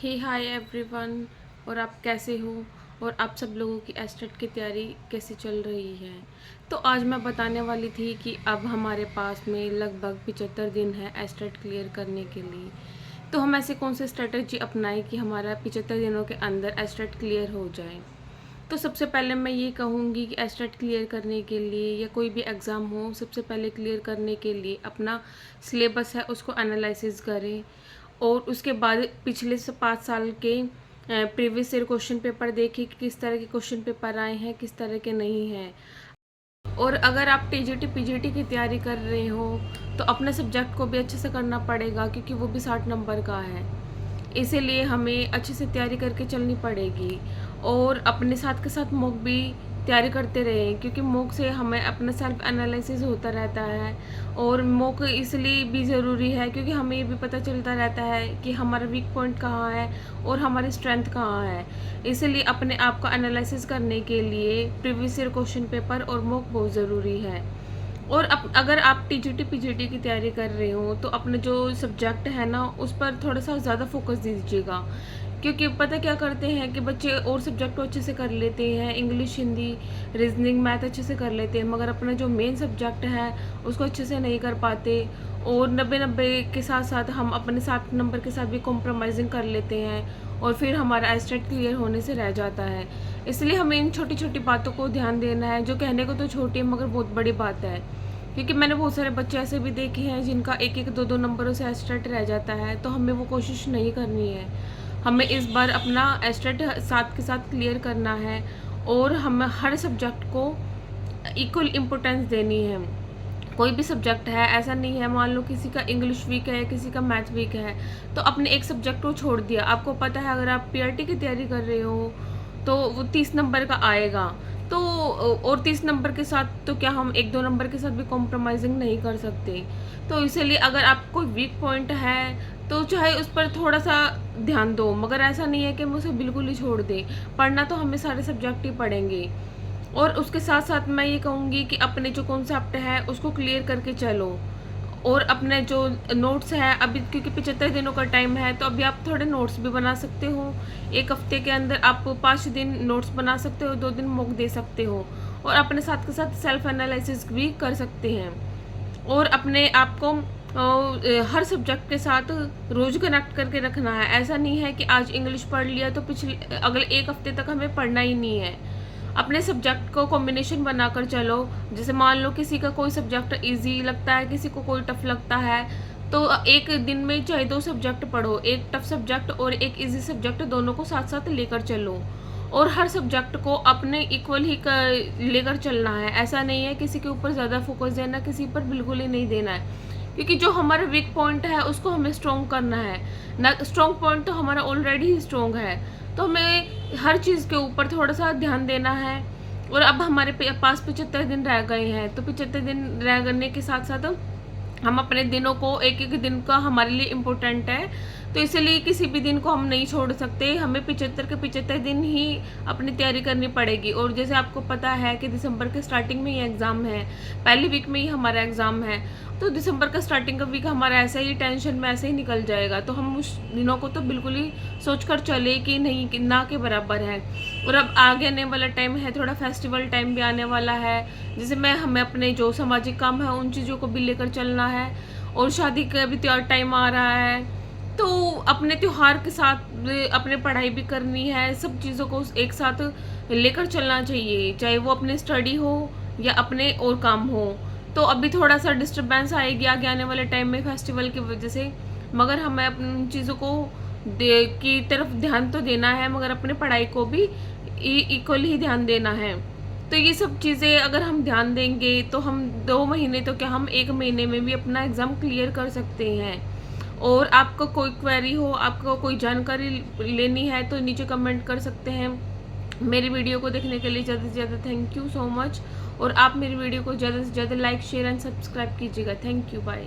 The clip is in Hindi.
हे हाय एवरीवन। और आप कैसे हो और आप सब लोगों की एस्टेट की तैयारी कैसी चल रही है। तो आज मैं बताने वाली थी कि अब हमारे पास में लगभग 75 दिन है एस्टेट क्लियर करने के लिए। तो हम ऐसे कौन सी स्ट्रेटजी अपनाएं कि हमारा 75 दिनों के अंदर एस्टेट क्लियर हो जाए। तो सबसे पहले मैं ये कहूँगी कि एस्टेट क्लियर करने के लिए या कोई भी एग्ज़ाम हो, सबसे पहले क्लियर करने के लिए अपना सिलेबस है उसको एनालिसिस करें और उसके बाद पिछले से 5 साल के प्रीवियस ईयर क्वेश्चन पेपर देखें कि किस तरह के क्वेश्चन पेपर आए हैं, किस तरह के नहीं हैं। और अगर आप टीजीटी पीजीटी की तैयारी कर रहे हो तो अपने सब्जेक्ट को भी अच्छे से करना पड़ेगा, क्योंकि वो भी 60 नंबर का है। इसीलिए हमें अच्छे से तैयारी करके चलनी पड़ेगी और अपने साथ के साथ मॉक भी तैयारी करते रहें, क्योंकि मॉक से हमें अपना सेल्फ एनालिसिस होता रहता है। और मॉक इसलिए भी ज़रूरी है क्योंकि हमें ये भी पता चलता रहता है कि हमारा वीक पॉइंट कहाँ है और हमारी स्ट्रेंथ कहाँ है। इसलिए अपने आप का एनालिसिस करने के लिए प्रीवियस ईयर क्वेश्चन पेपर और मॉक बहुत ज़रूरी है। और अगर आप टीजीटी पीजीटी की तैयारी कर रहे हो तो अपने जो सब्जेक्ट है ना उस पर थोड़ा सा ज़्यादा फोकस दीजिएगा, क्योंकि पता क्या करते हैं कि बच्चे और सब्जेक्ट को अच्छे से कर लेते हैं, इंग्लिश, हिंदी, रीजनिंग, मैथ अच्छे से कर लेते हैं, मगर अपना जो मेन सब्जेक्ट है उसको अच्छे से नहीं कर पाते। और 90 के साथ साथ हम अपने 60 नंबर के साथ भी कॉम्प्रोमाइज़िंग कर लेते हैं और फिर हमारा एस्टेट क्लियर होने से रह जाता है। इसलिए हमें इन छोटी छोटी बातों को ध्यान देना है, जो कहने को तो छोटी है मगर बहुत बड़ी बात है। क्योंकि मैंने बहुत सारे बच्चे ऐसे भी देखे हैं जिनका 1-1, 2-2 नंबरों से एस्टेट रह जाता है। तो हमें वो कोशिश नहीं करनी है। हमें इस बार अपना एस्टेट साथ के साथ क्लियर करना है और हमें हर सब्जेक्ट को इक्वल इम्पोर्टेंस देनी है। कोई भी सब्जेक्ट है, ऐसा नहीं है मान लो किसी का इंग्लिश वीक है, किसी का मैथ वीक है, तो अपने एक सब्जेक्ट को छोड़ दिया। आपको पता है अगर आप पीआरटी की तैयारी कर रहे हो तो वो 30 नंबर का आएगा। तो और 30 नंबर के साथ तो क्या हम 1-2 नंबर के साथ भी कॉम्प्रोमाइज़िंग नहीं कर सकते। तो इसीलिए अगर आपको वीक पॉइंट है तो चाहे उस पर थोड़ा सा ध्यान दो, मगर ऐसा नहीं है कि हम उसे बिल्कुल ही छोड़ दें। पढ़ना तो हमें सारे सब्जेक्ट ही पढ़ेंगे। और उसके साथ साथ मैं ये कहूँगी कि अपने जो कॉन्सेप्ट है उसको क्लियर करके चलो। और अपने जो नोट्स है अभी, क्योंकि 75 दिनों का टाइम है, तो अभी आप थोड़े नोट्स भी बना सकते हो। एक हफ्ते के अंदर आप 5 दिन नोट्स बना सकते हो, 2 दिन मॉक दे सकते हो और अपने साथ के साथ सेल्फ एनालिसिस भी कर सकते हैं। और अपने आप को हर सब्जेक्ट के साथ रोज कनेक्ट करके रखना है। ऐसा नहीं है कि आज इंग्लिश पढ़ लिया तो पिछले अगले एक हफ्ते तक हमें पढ़ना ही नहीं है। अपने सब्जेक्ट को कॉम्बिनेशन बनाकर चलो। जैसे मान लो किसी का कोई सब्जेक्ट इजी लगता है, किसी को कोई टफ लगता है, तो एक दिन में चाहे 2 सब्जेक्ट पढ़ो, एक टफ सब्जेक्ट और एक इजी सब्जेक्ट, दोनों को साथ साथ लेकर चलो। और हर सब्जेक्ट को अपने इक्वल ही लेकर चलना है। ऐसा नहीं है किसी के ऊपर ज़्यादा फोकस देना, किसी पर बिल्कुल ही नहीं देना है। क्योंकि जो हमारा वीक पॉइंट है उसको हमें स्ट्रॉन्ग करना है ना। स्ट्रॉन्ग पॉइंट तो हमारा ऑलरेडी ही स्ट्रॉन्ग है, तो हमें हर चीज़ के ऊपर थोड़ा सा ध्यान देना है। और अब हमारे पास 75 दिन रह गए हैं, तो 75 दिन रह करने के साथ साथ हम अपने दिनों को, एक एक दिन का हमारे लिए इम्पोर्टेंट है, तो इसलिए किसी भी दिन को हम नहीं छोड़ सकते। हमें 75 के 75 दिन ही अपनी तैयारी करनी पड़ेगी। और जैसे आपको पता है कि दिसंबर के स्टार्टिंग में ही एग्ज़ाम है, पहली वीक में ही हमारा एग्ज़ाम है, तो दिसंबर का स्टार्टिंग का वीक हमारा ऐसे ही टेंशन में ऐसे ही निकल जाएगा। तो हम उस दिनों को तो बिल्कुल ही सोच कर चले कि नहीं, कि ना के बराबर है। और अब आगे आने वाला टाइम है, थोड़ा फेस्टिवल टाइम भी आने वाला है, जिसमें हमें अपने जो सामाजिक काम है उन चीज़ों को भी लेकर चलना है। और शादी का भी त्योहार टाइम आ रहा है, तो अपने त्योहार के साथ अपने पढ़ाई भी करनी है। सब चीज़ों को एक साथ लेकर चलना चाहिए, चाहे वो अपनी स्टडी हो या अपने और काम हो। तो अभी थोड़ा सा डिस्टर्बेंस आएगी आगे आने वाले टाइम में फेस्टिवल की वजह से, मगर हमें अपनी चीज़ों को की तरफ ध्यान तो देना है, मगर अपने पढ़ाई को भी इक्वल ही ध्यान देना है। तो ये सब चीज़ें अगर हम ध्यान देंगे तो हम 2 महीने तो क्या, हम 1 महीने में भी अपना एग्ज़ाम क्लियर कर सकते हैं। और आपको कोई क्वेरी हो, आपको कोई जानकारी लेनी है तो नीचे कमेंट कर सकते हैं। मेरी वीडियो को देखने के लिए ज़्यादा से ज़्यादा थैंक यू सो मच। और आप मेरी वीडियो को ज़्यादा से ज़्यादा लाइक, शेयर एंड सब्सक्राइब कीजिएगा। Thank you, bye.